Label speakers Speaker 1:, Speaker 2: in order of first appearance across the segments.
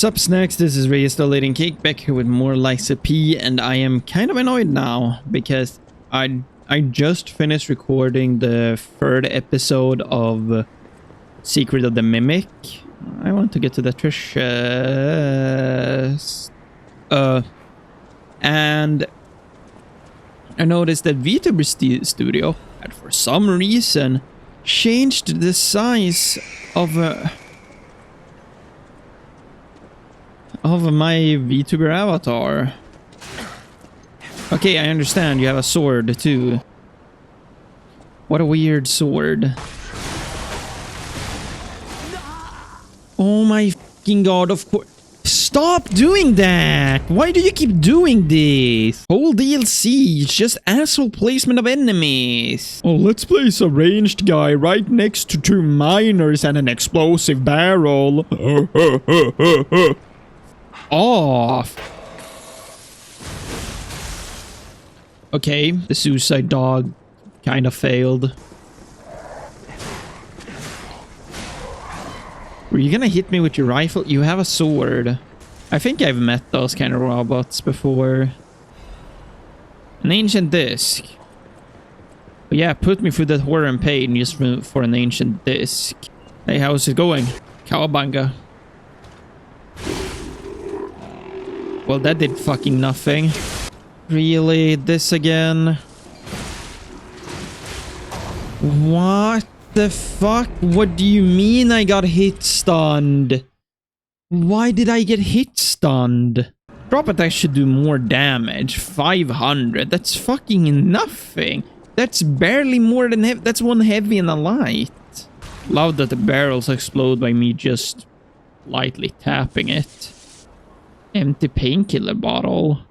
Speaker 1: Sup snacks, this is Reinstallating Cake back here with more Liza P, and I am kind of annoyed now because I just finished recording the third episode of Secret of the Mimic. I want to get to the treasure. And I noticed that VTuber Studio had for some reason changed the size of my VTuber avatar. Okay, I understand. You have a sword too. What a weird sword. Oh my fucking god, of course. Stop doing that! Why do you keep doing this? Whole DLC, it's just asshole placement of enemies. Oh, let's place a ranged guy right next to two miners and an explosive barrel. Off. Okay, the suicide dog kind of failed. Were you gonna hit me with your rifle? You have a sword. I think I've met those kind of robots before. An ancient disc. But yeah, put me through that horror and pain just for an ancient disc. Hey, how's it going? Cowabunga. Well, that did fucking nothing. Really? This again? What the fuck? What do you mean I got hit stunned? Why did I get hit stunned? Drop attack should do more damage. 500. That's fucking nothing. That's barely more than that's one heavy and a light. Love that the barrels explode by me just lightly tapping it. Empty painkiller bottle.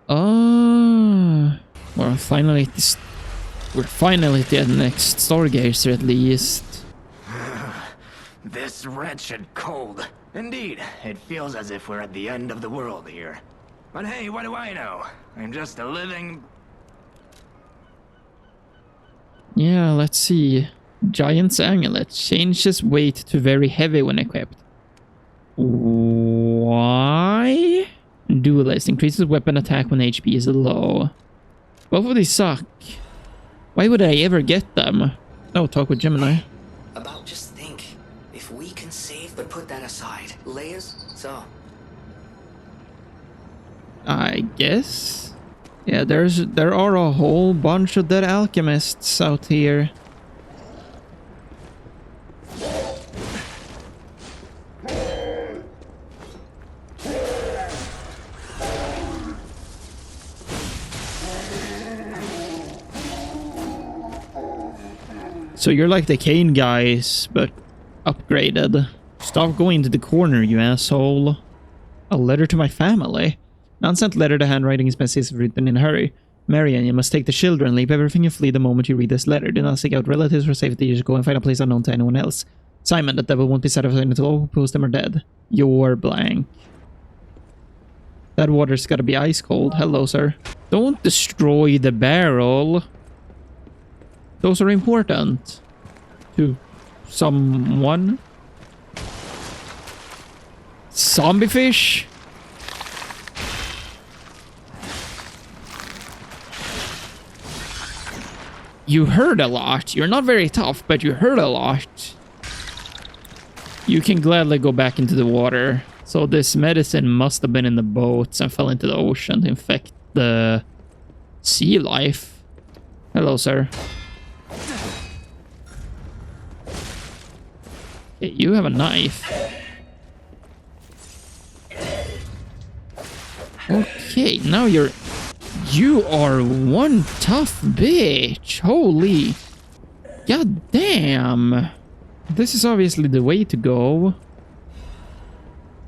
Speaker 1: Oh, we're finally at the next Stargazer at least.
Speaker 2: This wretched cold. Indeed, it feels as if we're at the end of the world here. But hey, what do I know? I'm just a living...
Speaker 1: Yeah, let's see. Giant's Amulet changes weight to very heavy when equipped. Why? Duelist increases weapon attack when HP is low. Both of these suck. Why would I ever get them? Oh, talk with Gemini.
Speaker 3: About just think, if we can save but put that aside, Leia's, so.
Speaker 1: I guess. Yeah, there are a whole bunch of dead alchemists out here. So you're like the Kane guys, but upgraded. Stop going to the corner, you asshole. A letter to my family. An unsent letter, the handwriting is messy, written in a hurry. Marian, you must take the children, leave everything and flee the moment you read this letter. Do not seek out relatives for safety, you should go and find a place unknown to anyone else. Simon, the devil won't be satisfied until all who oppose them are dead. You're blank. That water's gotta be ice cold. Hello, sir. Don't destroy the barrel. Those are important to someone. Zombie fish? You hurt a lot. You're not very tough, but you hurt a lot. You can gladly go back into the water. So this medicine must have been in the boats and fell into the ocean to infect the sea life. Hello, sir. Okay, you have a knife. Okay, now you are one tough bitch. Holy. God damn. This is obviously the way to go.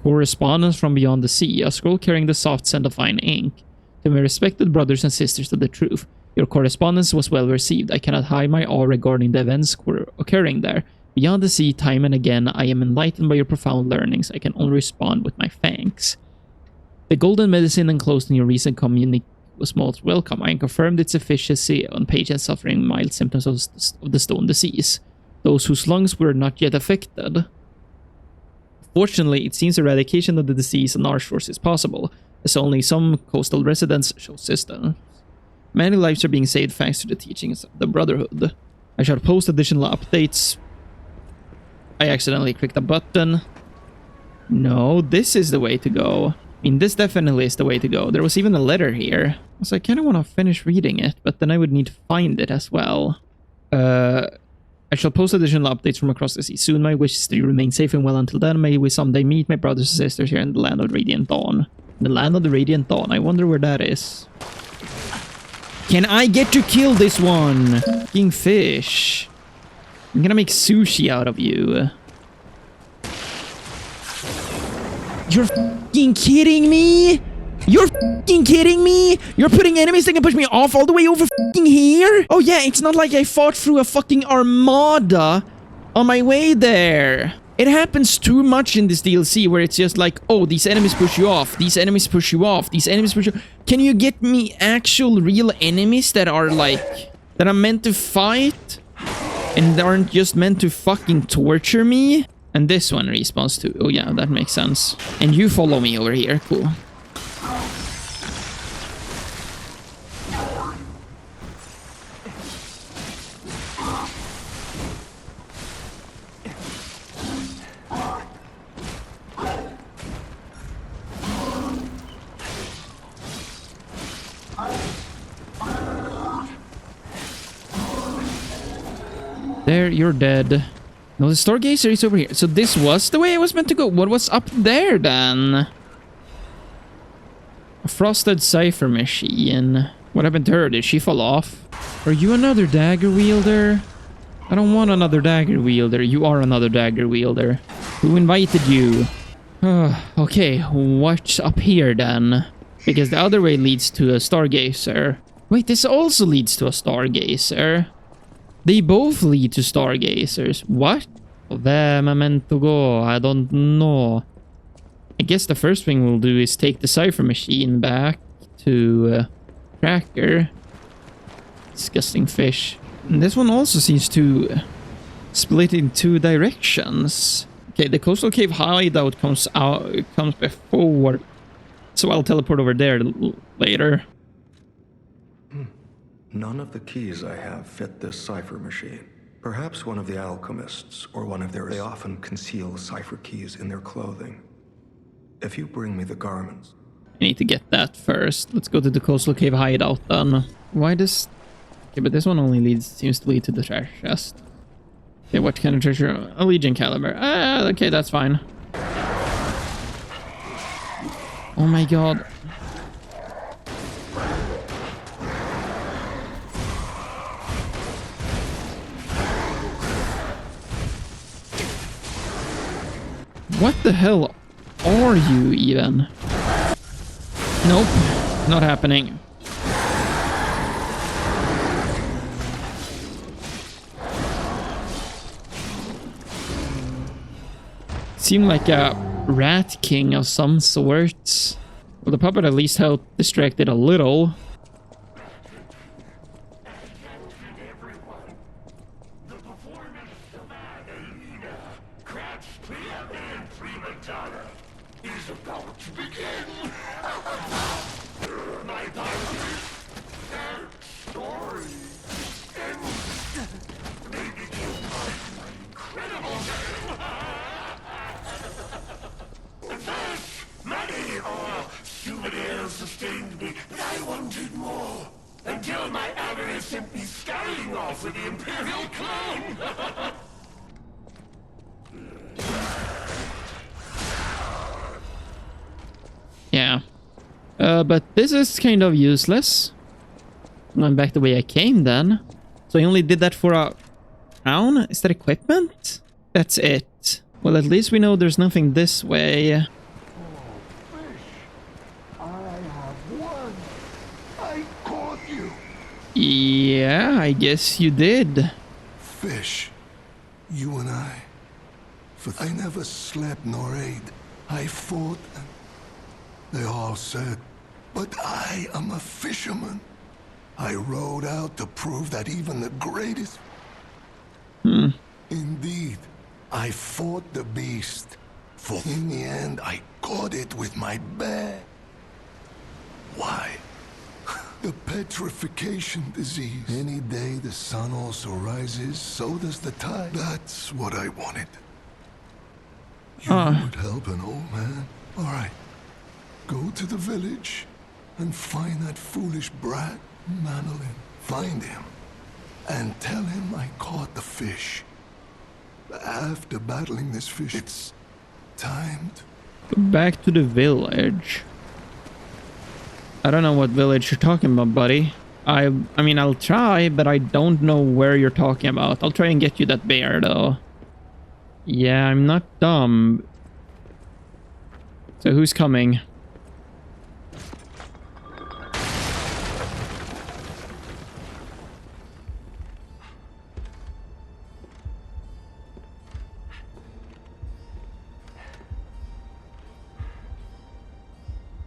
Speaker 1: Correspondence from beyond the sea. A scroll carrying the soft scent of fine ink. To my respected brothers and sisters of the truth. Your correspondence was well received. I cannot hide my awe regarding the events occurring there. Beyond the sea, time and again, I am enlightened by your profound learnings. I can only respond with my thanks. The golden medicine enclosed in your recent communique was most welcome. I confirmed its efficacy on patients suffering mild symptoms of the stone disease. Those whose lungs were not yet affected Fortunately, it seems eradication of the disease on our shores is possible, as only some coastal residents show systems. Many lives are being saved thanks to the teachings of the Brotherhood. I shall post additional updates. I accidentally clicked a button. No, this is the way to go. I mean, this definitely is the way to go. There was even a letter here. So I kind of want to finish reading it, but then I would need to find it as well. I shall post additional updates from across the sea soon. My wish is to remain safe and well until then. May we someday meet my brothers and sisters here in the land of the Radiant Dawn. The land of the Radiant Dawn. I wonder where that is. Can I get to kill this one? Fucking fish. I'm gonna make sushi out of you. You're fucking kidding me? You're fucking kidding me? You're putting enemies that can push me off all the way over fucking here? Oh yeah, it's not like I fought through a fucking armada on my way there. It happens too much in this DLC where it's just like, oh, these enemies push you off, these enemies push you off, these enemies push you... Can you get me actual real enemies that are like... that are meant to fight? And aren't just meant to fucking torture me? And this one respawns too. Oh yeah, that makes sense. And you follow me over here. Cool. There, you're dead. No, the Stargazer is over here. So this was the way I was meant to go. What was up there, then? A frosted cipher machine. What happened to her? Did she fall off? Are you another dagger wielder? I don't want another dagger wielder. You are another dagger wielder. Who invited you? Okay, what's up here, then? Because the other way leads to a Stargazer. Wait, this also leads to a Stargazer. They both lead to Stargazers. What? Where am I meant to go? I don't know. I guess the first thing we'll do is take the cipher machine back to Tracker. Disgusting fish. And this one also seems to split in two directions. Okay, the coastal cave hideout comes before, so I'll teleport over there later.
Speaker 4: None of the keys I have fit this cipher machine. Perhaps one of the alchemists or one of their... They often conceal cipher keys in their clothing. If you bring me the garments...
Speaker 1: I need to get that first. Let's go to the coastal cave hideout then. Why does... Okay, but this one only seems to lead to the treasure chest. Okay, what kind of treasure? A Legion caliber. Okay, that's fine. Oh my god. What the hell are you even? Nope, not happening. Seemed like a rat king of some sort. Well, the puppet at least helped distract it a little.
Speaker 5: Sustained me, but I wanted more. Until my avarice sent me scurrying off with the Imperial clone.
Speaker 1: Yeah. But this is kind of useless. I'm back the way I came then. So I only did that for a town? Is that equipment? That's it. Well, at least we know there's nothing this way. Yeah, I guess you did.
Speaker 6: Fish, you and I. I never slept nor ate. I fought and they all said, but I am a fisherman. I rode out to prove that even the greatest... Indeed, I fought the beast, For in the end, I caught it with my bare. Why? The petrification disease. Any day the sun also rises, so does the tide. That's what I wanted. You would help an old man. All right. Go to the village and find that foolish brat, Manolin. Find him and tell him I caught the fish. After battling this fish, it's timed.
Speaker 1: Go back to the village. I don't know what village you're talking about, buddy. I mean, I'll try, but I don't know where you're talking about. I'll try and get you that bear, though. Yeah, I'm not dumb. So who's coming?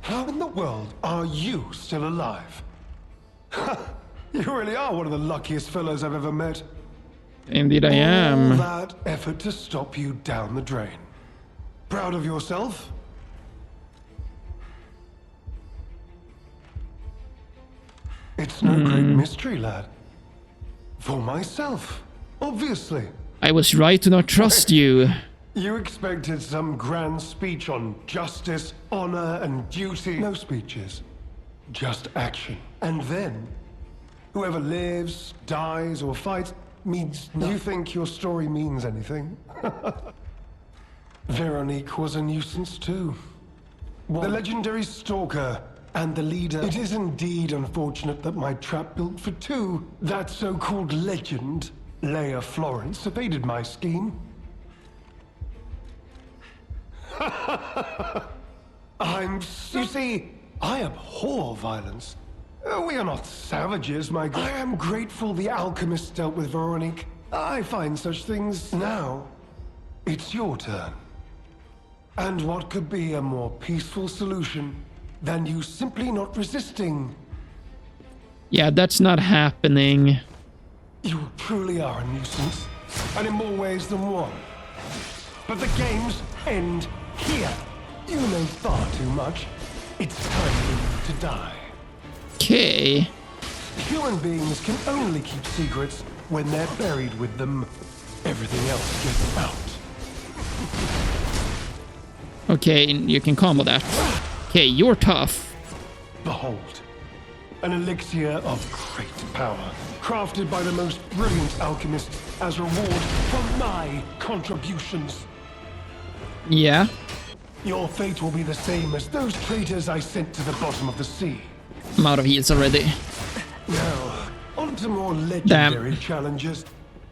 Speaker 5: How in the world are you still alive? You really are one of the luckiest fellows I've ever met.
Speaker 1: Indeed I am.
Speaker 5: All that effort to stop you down the drain. Proud of yourself? It's no great mystery, lad. For myself, obviously.
Speaker 1: I was right to not trust you.
Speaker 5: You expected some grand speech on justice, honor, and duty. No speeches. Just action. And then, whoever lives, dies, or fights means nothing. You think your story means anything? Veronique was a nuisance too. The legendary stalker and the leader. It is indeed unfortunate that my trap built for two, that so-called legend, Leia Florence, evaded my scheme. You see, I abhor violence. We are not savages, my god. I am grateful the alchemist dealt with Veronique. I find such things now. It's your turn. And what could be a more peaceful solution than you simply not resisting?
Speaker 1: Yeah, that's not happening.
Speaker 5: You truly are a nuisance, and in more ways than one. But the games end here. You know far too much. It's time for you to die.
Speaker 1: Okay.
Speaker 5: Human beings can only keep secrets when they're buried with them. Everything else gets out.
Speaker 1: Okay, you can combo that. Okay, you're tough.
Speaker 5: Behold, an elixir of great power, crafted by the most brilliant alchemist as reward for my contributions.
Speaker 1: Yeah.
Speaker 5: Your fate will be the same as those traitors I sent to the bottom of the sea.
Speaker 1: I'm out of heals already.
Speaker 5: Now, on to more legendary challenges,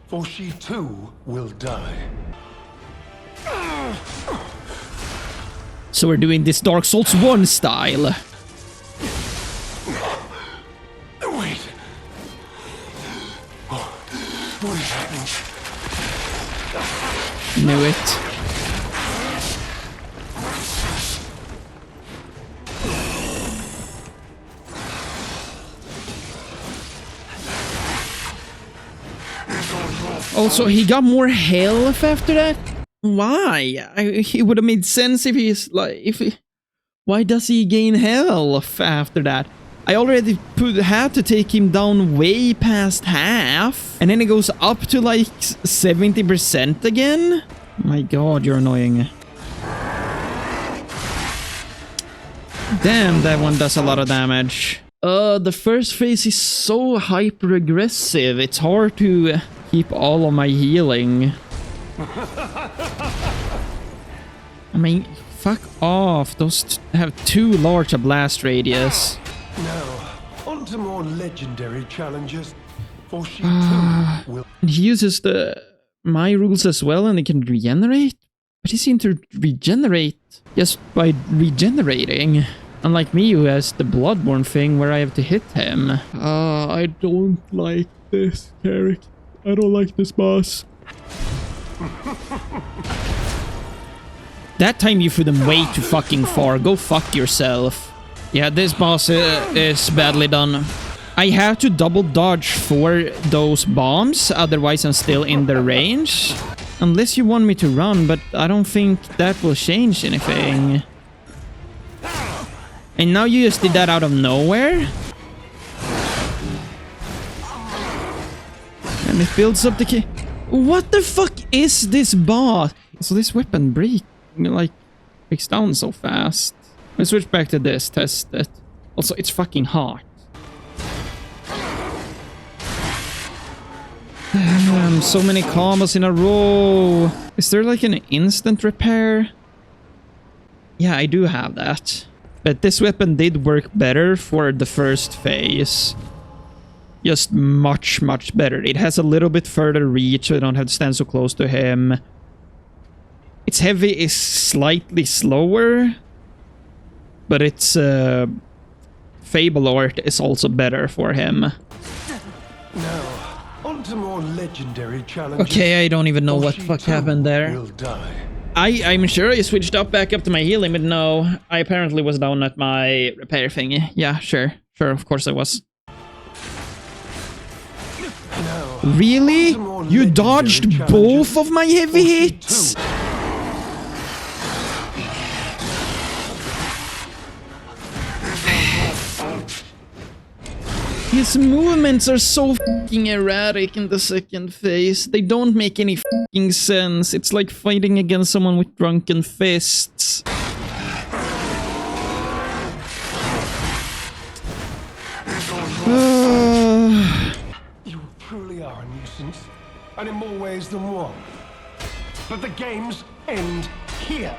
Speaker 5: for she too will die.
Speaker 1: So we're doing this Dark Souls 1 style.
Speaker 5: Wait. What is happening?
Speaker 1: Knew it. Also, he got more health after that? Why? It would have made sense if he's like... Why does he gain health after that? I already had to take him down way past half. And then it goes up to like 70% again? My god, you're annoying. Damn, that one does a lot of damage. The first phase is so hyper-aggressive. It's hard to keep all of my healing. I mean, fuck off. Those have too large a blast radius.
Speaker 5: Now, on to more legendary challenges. For she too will...
Speaker 1: He uses my rules as well and he can regenerate? But he seems to regenerate just by regenerating. Unlike me, who has the Bloodborne thing where I have to hit him. I don't like this character. I don't like this boss. That time you threw them way too fucking far. Go fuck yourself. Yeah, this boss is badly done. I have to double dodge for those bombs, otherwise I'm still in the range. Unless you want me to run, but I don't think that will change anything. And now you just did that out of nowhere? And it builds up the key. What the fuck is this boss? So this weapon breaks down so fast. Let's switch back to this, test it. Also, it's fucking hot. Damn, so many combos in a row. Is there like an instant repair? Yeah, I do have that. But this weapon did work better for the first phase. Just much, much better. It has a little bit further reach, so I don't have to stand so close to him. Its heavy is slightly slower. But its Fable Art is also better for him.
Speaker 5: Now, on to more legendary challenges.
Speaker 1: Okay, I don't even know what the fuck happened there.
Speaker 5: Will die.
Speaker 1: I'm sure I switched back up to my healing, but no, I apparently was down at my repair thingy. Yeah, sure, of course I was.
Speaker 5: Now,
Speaker 1: Really?
Speaker 5: on to more
Speaker 1: You
Speaker 5: legendary
Speaker 1: dodged
Speaker 5: challenges.
Speaker 1: both of my heavy hits? His movements are so fucking erratic in the second phase. They don't make any fucking sense. It's like fighting against someone with drunken fists.
Speaker 5: You truly are a nuisance, and in more ways than one. But the games end here.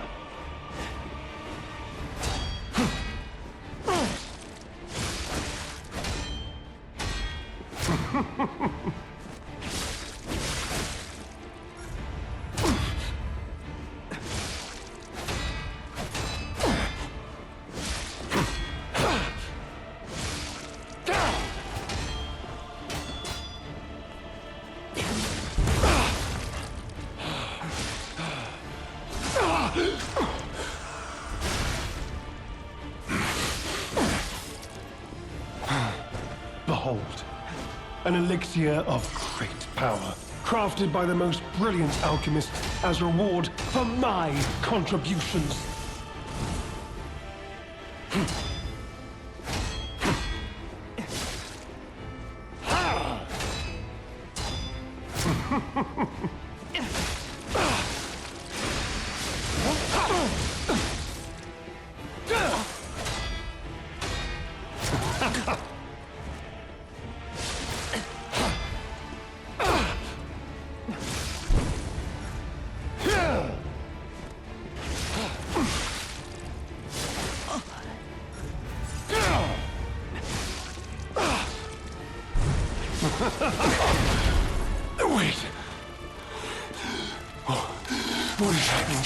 Speaker 5: Behold, an elixir of great power, crafted by the most brilliant alchemist as reward for my contributions. Wait. Oh, what is happening?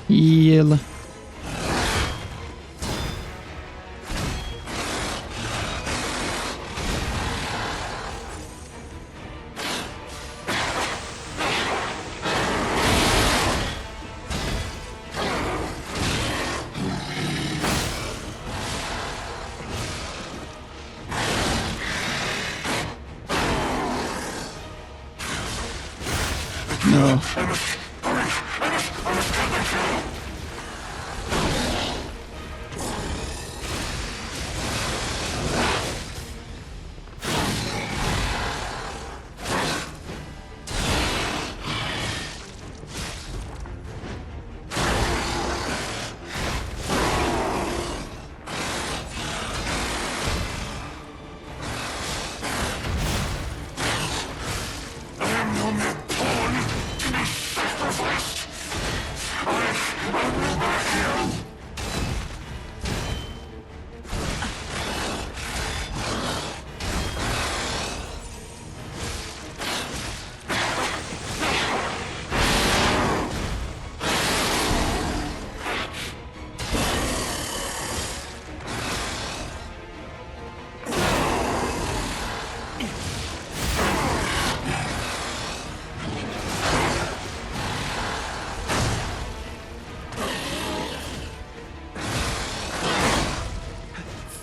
Speaker 1: Heal. No.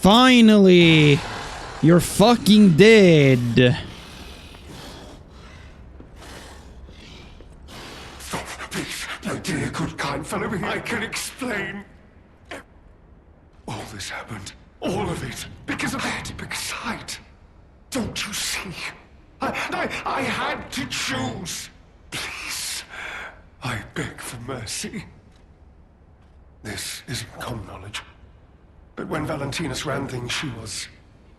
Speaker 1: Finally! You're fucking dead.
Speaker 5: Please, my dear, good, kind fellow, I can explain. All this happened, all of it, because of that big sight. Don't you see? I had to choose. Please, I beg for mercy. This isn't common knowledge. But when Valentinus ran things, she was...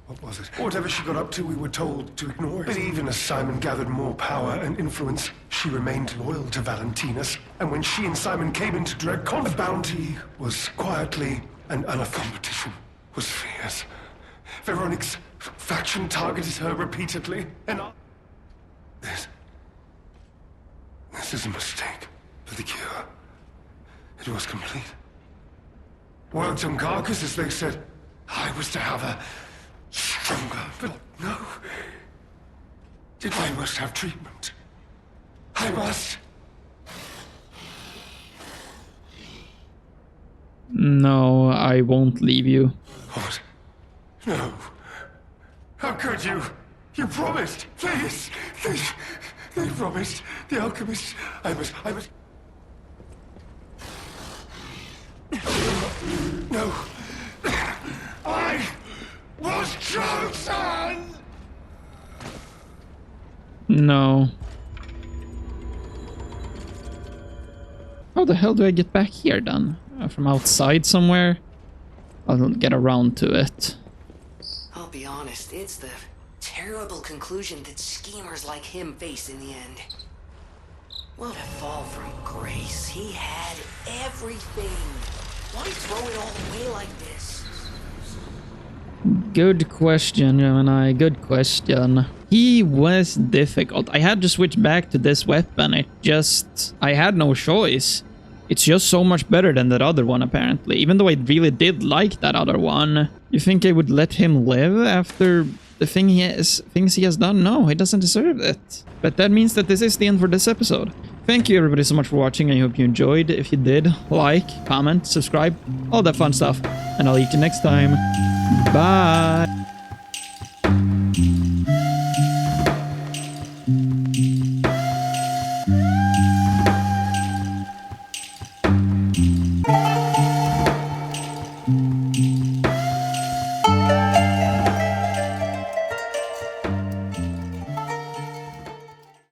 Speaker 5: what was it? Whatever she got up to, we were told to ignore it. But even as Simon gathered more power and influence, she remained loyal to Valentinus. And when she and Simon came into direct conflict, the bounty was quietly and a competition was fierce. Veronique's faction targeted her repeatedly, and This is a mistake for the cure. It was complete. Worked on Carcass, as they said. I was to have a stronger, but no. I must have treatment. I must.
Speaker 1: No, I won't leave you.
Speaker 5: What? No. How could you? You promised. Please. They promised. The alchemist. I must. No. I was chosen!
Speaker 1: No. How the hell do I get back here then? From outside somewhere? I'll get around to it.
Speaker 3: I'll be honest, it's the terrible conclusion that schemers like him face in the end. What a fall from grace. He had everything. Why throw it all away like this?
Speaker 1: Good question, Gemini. Good question. He was difficult. I had to switch back to this weapon. I had no choice. It's just so much better than that other one, apparently. Even though I really did like that other one. You think I would let him live after the things he has done? No, he doesn't deserve it. But that means that this is the end for this episode. Thank you everybody so much for watching. I hope you enjoyed. If you did, like, comment, subscribe, all that fun stuff. And I'll eat you next time. Bye!